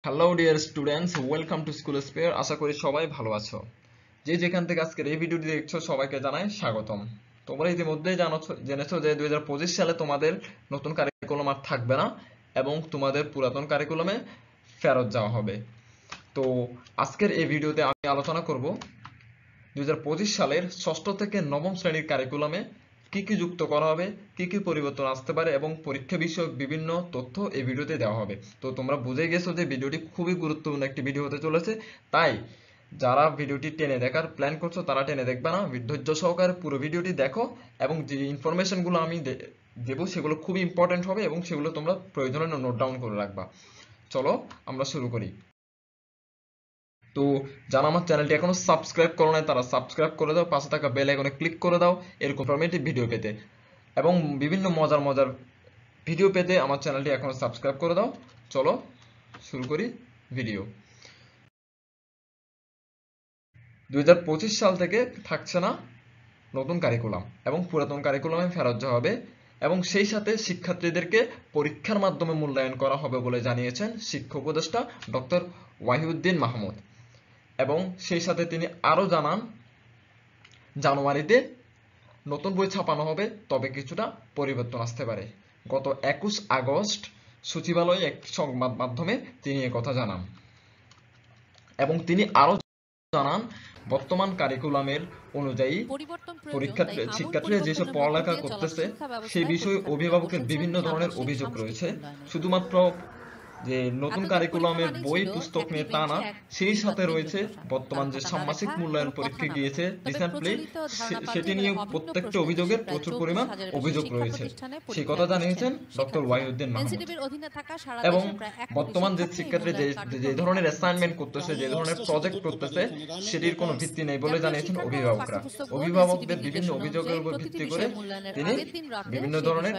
Hello dear students, welcome to school spare. আশা করি সবাই ভালো আছো। যে যেখান থেকে আজকের এই ভিডিওটি দেখছো সবাইকে জানাই স্বাগতম। তোমরা ইতিমধ্যেই জেনেছো যে 2025 সালে তোমাদের নতুন কারিকুলাম আর থাকবে না এবং তোমাদের পুরাতন কারিকুলামে ফেরত যাওয়া হবে। তো আজকের এই ভিডিওতে আমি আলোচনা করব 2025 সালের ষষ্ঠ থেকে নবম শ্রেণীর কারিকুলামে কি কি যুক্ত করা হবে, কি কি পরিবর্তন আসতে পারে এবং পরীক্ষা বিষয়ক বিভিন্ন তথ্য এই ভিডিওতে দেওয়া হবে। তো তোমরা বুঝে গেছো যে ভিডিওটি খুবই গুরুত্বপূর্ণ একটি ভিডিও হতে চলেছে, তাই যারা ভিডিওটি টেনে দেখার প্ল্যান করছো তারা টেনে দেখবে না, ধৈর্য সহকারে পুরো ভিডিওটি দেখো এবং যে ইনফরমেশনগুলো আমি দেবো সেগুলো খুবই ইম্পর্টেন্ট হবে এবং সেগুলো তোমরা প্রয়োজনে নোট ডাউন করে রাখবা। চলো আমরা শুরু করি। তো যারা আমার চ্যানেলটি এখনো সাবস্ক্রাইব করো নাই তারা সাবস্ক্রাইব করে দাও, পাশে থাকা বেল আইকনে ক্লিক করে দাও এরকম ইনফরমেটিভ ভিডিও পেতে এবং বিভিন্ন মজার মজার ভিডিও পেতে আমার চ্যানেলটি এখনো সাবস্ক্রাইব করে দাও। চলো শুরু করি ভিডিও। 2025 সাল থেকে থাকছে না নতুন কারিকুলাম এবং পুরাতন কারিকুলামে ফেরত যাওয়া হবে এবং সেই সাথে শিক্ষার্থীদেরকে পরীক্ষার মাধ্যমে মূল্যায়ন করা হবে বলে জানিয়েছেন শিক্ষা উপদেষ্টা ডক্টর ওয়াহিউদ্দিন মাহমুদ। এবং সেই সাথে তিনি আরো জানান, জানুয়ারিতে নতুন বই ছাপানো হবে, তবে কিছুটা পরিবর্তন আসতে পারে। গত 21 আগস্ট সচিবালয়ে এক সংবাদ মাধ্যমে তিনি একথা জানান এবং তিনি আরো জানান বর্তমান কারিকুলামের অনুযায়ী শিক্ষার্থীরা যেসব পড়ালেখা করতেছে সেই বিষয়ে অভিভাবকের বিভিন্ন ধরনের অভিযোগ রয়েছে। শুধুমাত্র যে নতুন কারিকুলামের বই পুস্তক নিয়ে তা না, সেই সাথে রয়েছে বর্তমান যে ষান্মাসিক মূল্যায়ন পরীক্ষা গিয়েছে রিসেন্টলি, সেটি নিয়ে প্রত্যেকটা অভিযোগের প্রচুর পরিমাণ অভিযোগ রয়েছে। সেই কথা জানিয়েছেন ডক্টর ওয়াহিউদ্দিন মাহমুদ। এবং বর্তমান যে শিক্ষার্থী যে ধরনের অ্যাসাইনমেন্ট করতেছে, যে ধরনের প্রজেক্ট করতেছে সেটির কোনো ভিত্তি নেই বলে জানিয়েছেন অভিভাবকরা। অভিভাবকদের বিভিন্ন অভিযোগের উপর ভিত্তি করে তিনি বিভিন্ন ধরনের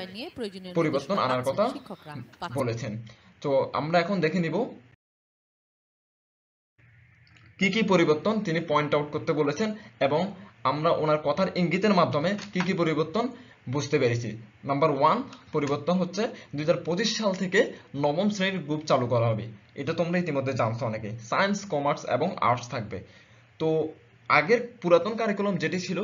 পরিবর্তন আনার কথা বলেছেন। তো আমরা এখন দেখে নিব কি কি পরিবর্তন তিনি পয়েন্ট আউট করতে বলেছেন এবং আমরা ওনার কথার ইঙ্গিতের মাধ্যমে কি কি পরিবর্তন বুঝতে পেরেছি। নাম্বার 1 পরিবর্তন হচ্ছে 2025 সাল থেকে নবম শ্রেণীর গ্রুপ চালু করা হবে। এটা তোমরা ইতিমধ্যে জানছো অনেকে, সায়েন্স, কমার্স এবং আর্টস থাকবে। তো আগের পুরাতন কারিকুলাম যেটি ছিল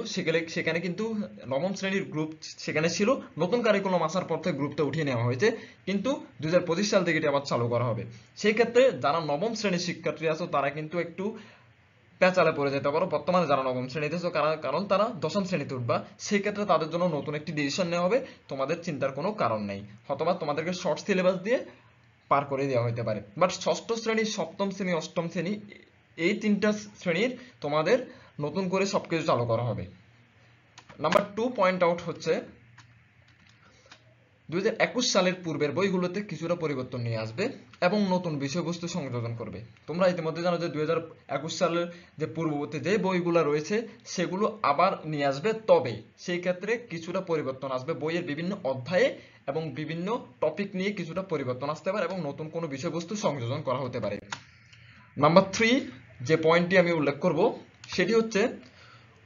সেখানে কিন্তু নবম শ্রেণীর গ্রুপ সেখানে ছিল, নতুন কারিকুলাম আসার পর থেকে গ্রুপটা উঠিয়ে নেওয়া হয়েছে, কিন্তু 2025 সাল থেকে এটি আবার চালু করা হবে। সেই ক্ষেত্রে যারা নবম শ্রেণীর শিক্ষার্থী আছো তারা কিন্তু একটু পেঁচালে পড়ে যেতে পারো। বর্তমানে যারা নবম শ্রেণীতে আছো কারণ তারা দশম শ্রেণীতে উঠবা, সেই ক্ষেত্রে তাদের জন্য নতুন একটি ডিসিশন নেওয়া হবে, তোমাদের চিন্তার কোনো কারণ নেই, অথবা তোমাদেরকে শর্ট সিলেবাস দিয়ে পার করে দেওয়া হতে পারে। বাট ষষ্ঠ শ্রেণী, সপ্তম শ্রেণী, অষ্টম শ্রেণী এই তিনটা শ্রেণীর তোমাদের নতুন করে সবকিছু চালু করা হবে। নাম্বার 2 পয়েন্ট আউট হচ্ছে 2021 সালের পূর্বের বইগুলোতে কিছুটা পরিবর্তন নিয়ে আসবে এবং নতুন বিষয়বস্তু সংযোজন করবে। তোমরা ইতিমধ্যে জানো যে 2021 সালের যে পূর্ববর্তী যে বইগুলো রয়েছে সেগুলো আবার নিয়ে আসবে, তবে সেই ক্ষেত্রে কিছুটা পরিবর্তন আসবে বইয়ের বিভিন্ন অধ্যায়ে এবং বিভিন্ন টপিক নিয়ে কিছুটা পরিবর্তন আসতে পারে এবং নতুন কোনো বিষয়বস্তু সংযোজন করা হতে পারে। নাম্বার 3 যে পয়েন্টটি আমি উল্লেখ করব সেটি হচ্ছে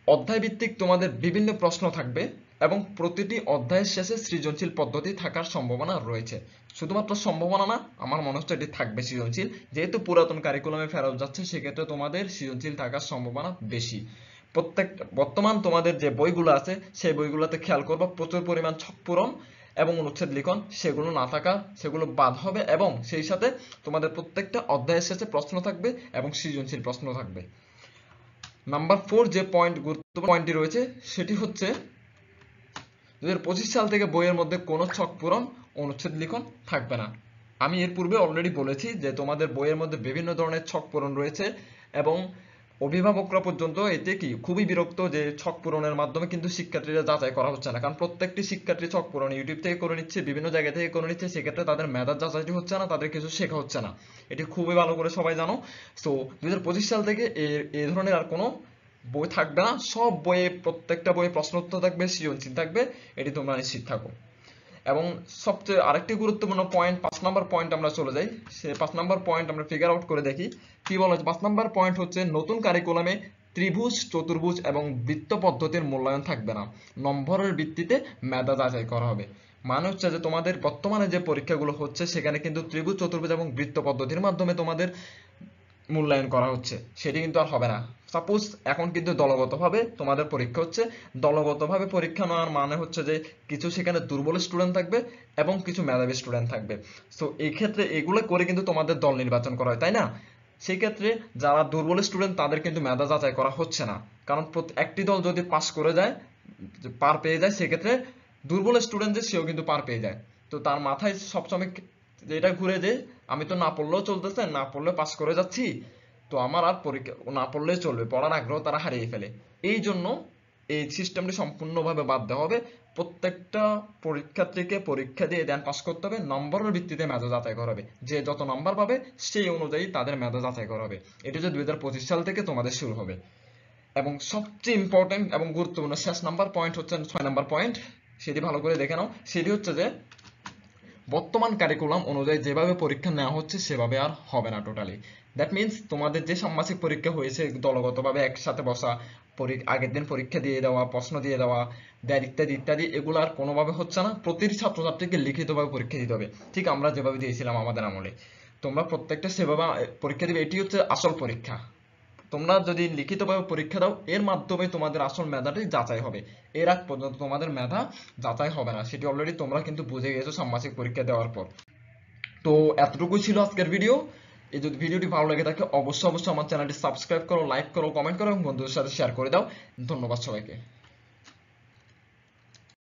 অধ্যায় ভিত্তিক তোমাদের বিভিন্ন প্রশ্ন থাকবে এবং প্রতিটি অধ্যায়ের শেষে সৃজনশীল পদ্ধতি থাকার সম্ভাবনা রয়েছে। শুধুমাত্র সম্ভাবনা না, আমার মনে হচ্ছে এটি থাকবে সৃজনশীল। যেহেতু পুরাতন কারিকুলামে ফেরত যাচ্ছে সেক্ষেত্রে তোমাদের সৃজনশীল থাকার সম্ভাবনা বেশি। বর্তমান তোমাদের যে বইগুলো আছে সেই বইগুলোতে খেয়াল করবা প্রচুর পরিমাণ ছক পূরণ এবং অনুচ্ছেদ লিখন সেগুলো না থাকা, সেগুলো বাদ হবে এবং সেই সাথে তোমাদের প্রত্যেকটা অধ্যায়ের শেষে প্রশ্ন থাকবে এবং সৃজনশীল প্রশ্ন থাকবে। নাম্বার 4 যে গুরুত্বপূর্ণ পয়েন্টটি রয়েছে সেটি হচ্ছে 2025 সাল থেকে বইয়ের মধ্যে কোনো ছক পূরণ, অনুচ্ছেদ লিখন থাকবে না। আমি এর পূর্বে অলরেডি বলেছি যে তোমাদের বইয়ের মধ্যে বিভিন্ন ধরনের ছক পূরণ রয়েছে এবং অভিভাবকরা পর্যন্ত এতে কি খুবই বিরক্ত যে ছক পূরণের মাধ্যমে কিন্তু শিক্ষার্থীরা যাচাই করা হচ্ছে না, কারণ প্রত্যেকটি শিক্ষার্থী ছক পূরণ ইউটিউব থেকে করে নিচ্ছে, বিভিন্ন জায়গা থেকে করে নিচ্ছে, সেক্ষেত্রে তাদের মেধার যাচাইটি হচ্ছে না, তাদের কিছু শেখা হচ্ছে না। এটি খুবই ভালো করে সবাই জানো। সো 2025 সাল থেকে এই ধরনের আর কোনো বই থাকবে না। সব বইয়ে প্রত্যেকটা বইয়ে প্রশ্ন উত্তর থাকবে, সৃজনশীল থাকবে, এটি তোমরা নিশ্চিত থাকো। এবং সবচেয়ে আরেকটি গুরুত্বপূর্ণ পয়েন্ট 5 নম্বর পয়েন্ট আমরা চলে যাই। সেই 5 নম্বর পয়েন্ট আমরা ফিগার আউট করে দেখি কি বলা হচ্ছে। 5 নম্বর পয়েন্ট হচ্ছে নতুন কারিকুলামে ত্রিভুজ, চতুর্ভুজ এবং বৃত্ত পদ্ধতির মূল্যায়ন থাকবে না, নম্বরের ভিত্তিতে মেধা যাচাই করা হবে। মানে হচ্ছে যে তোমাদের বর্তমানে যে পরীক্ষাগুলো হচ্ছে সেখানে কিন্তু ত্রিভুজ, চতুর্ভুজ এবং বৃত্ত পদ্ধতির মাধ্যমে তোমাদের মূল্যায়ন করা হচ্ছে, সেটি কিন্তু আর হবে না। সাপোজ এখন কিন্তু দলগতভাবে তোমাদের পরীক্ষা হচ্ছে। দলগতভাবে পরীক্ষা নেওয়ার মানে হচ্ছে যে কিছু সেখানে দুর্বল স্টুডেন্ট থাকবে এবং কিছু মেধাবী স্টুডেন্ট থাকবে। সো এই ক্ষেত্রে এগুলো করে কিন্তু তোমাদের দল নির্বাচন করা হয়, তাই না? সেই ক্ষেত্রে যারা দুর্বল স্টুডেন্ট তাদের কিন্তু মেধা যাচাই করা হচ্ছে না, কারণ একটি দল যদি পাস করে যায়, পার পেয়ে যায়, সেক্ষেত্রে দুর্বল স্টুডেন্ট যে সেও কিন্তু পার পেয়ে যায়। তো তার মাথায় সবসময় এটা ঘুরে যে আমি তো না পড়লেও চলতেছে, না পড়লে পাস করে যাচ্ছি, তো আমার আর পরীক্ষা না পড়লেই চলবে, পড়ার আগ্রহ তারা হারিয়ে ফেলে। এই জন্য এই সিস্টেমটি সম্পূর্ণভাবে বাদ দেওয়া হবে। প্রত্যেকটা পরীক্ষার্থীকে পরীক্ষা দিয়ে দেন পাস করতে হবে, নম্বরের ভিত্তিতে মেধা যাচাই করা হবে। যে যত নাম্বার পাবে সেই অনুযায়ী তাদের মেধা যাচাই করা হবে। এটি হচ্ছে 2025 সাল থেকে তোমাদের শুরু হবে। এবং সবচেয়ে ইম্পর্টেন্ট এবং গুরুত্বপূর্ণ শেষ নাম্বার পয়েন্ট হচ্ছে 6 নাম্বার পয়েন্ট, সেটি ভালো করে দেখে নাও। সেটি হচ্ছে যে বর্তমান কারিকুলাম অনুযায়ী যেভাবে পরীক্ষা নেওয়া হচ্ছে সেভাবে আর হবে না টোটালি। দ্যাট মিনস তোমাদের যে ষান্মাসিক পরীক্ষা হয়েছে দলগতভাবে একসাথে বসা, আগের দিন পরীক্ষা দিয়ে দেওয়া, প্রশ্ন দিয়ে দেওয়া, দেয় ইত্যাদি ইত্যাদি, এগুলো আর কোনোভাবে হচ্ছে না। প্রতিটি ছাত্রছাত্রীকে লিখিতভাবে পরীক্ষা দিতে হবে, ঠিক আমরা যেভাবে দিয়েছিলাম আমাদের আমলে। তোমরা প্রত্যেকটা সেভাবে পরীক্ষা দিবে, এটি হচ্ছে আসল পরীক্ষা। তোমরা যদি লিখিতভাবে পরীক্ষা দাও, এর মাধ্যমে তোমাদের আসল মেধাটি যাচাই হবে। এর আগ পর্যন্ত তোমাদের মেধা যাচাই হবে না, সেটি অলরেডি তোমরা কিন্তু বুঝে গেছো ষান্মাসিক পরীক্ষা দেওয়ার পর। তো এতটুকুই ছিল আজকের ভিডিও। এই যদি ভিডিওটি ভালো লেগে থাকে অবশ্যই আমার চ্যানেলটি সাবস্ক্রাইব করো, লাইক করো, কমেন্ট করো এবং বন্ধুদের সাথে শেয়ার করে দাও। ধন্যবাদ সবাইকে।